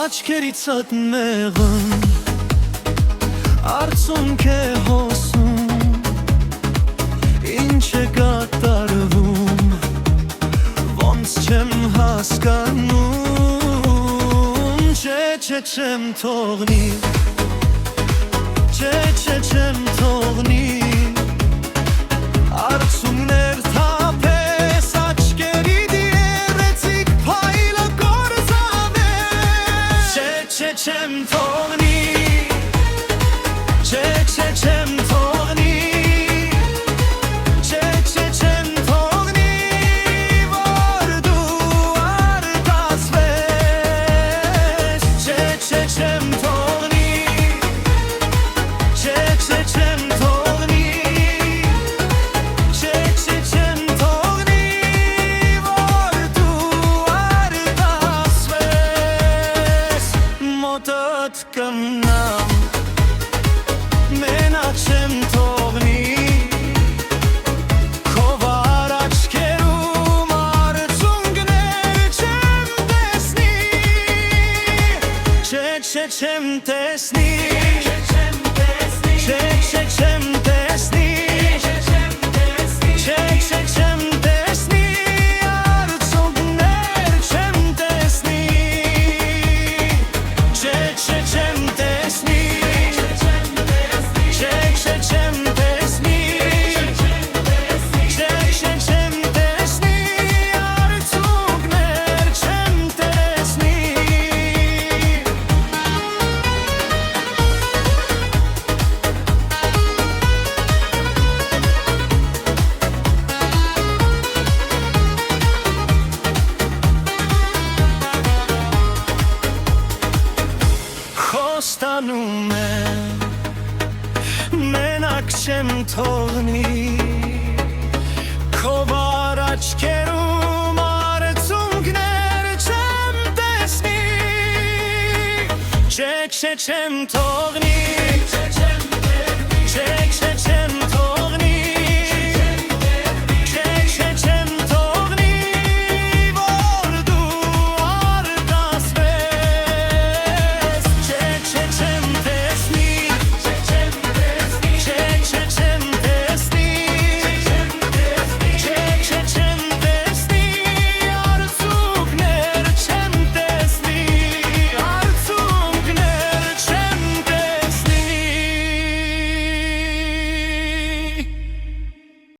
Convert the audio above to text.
աչքերից ատ մեղն արցունք է հոսում ինչ է կատարվում ոնց չեմ հասկանում չէ չեմ թողնի չէ չեմ թողնի արցունքներ թափես աչքերիդ երեցիկ փայլը կործանես չէ չեմ թողնի չէ չեմ թողնի չէ չեմ թողնի որ դու արտասվես չէ չեմ թողնի չէ չեմ թողնի չէ չեմ թողնի որ դու արտասվես մոտդ կմնամ մենակ չեմ թողնի քո վար աչքերում արցունքներ չեմ տեսնի չէ չեմ տեսնի չէ չեմ տեսնի չէ չեմ տեսնի արցունքներ չեմ տեսնի չէ չեմ տեսնի Խոստանում եմ մենակ չեմ թողնի քո վար աչքերում արցունքներ չեմ տեսնի չէ չեմ թողնի չէ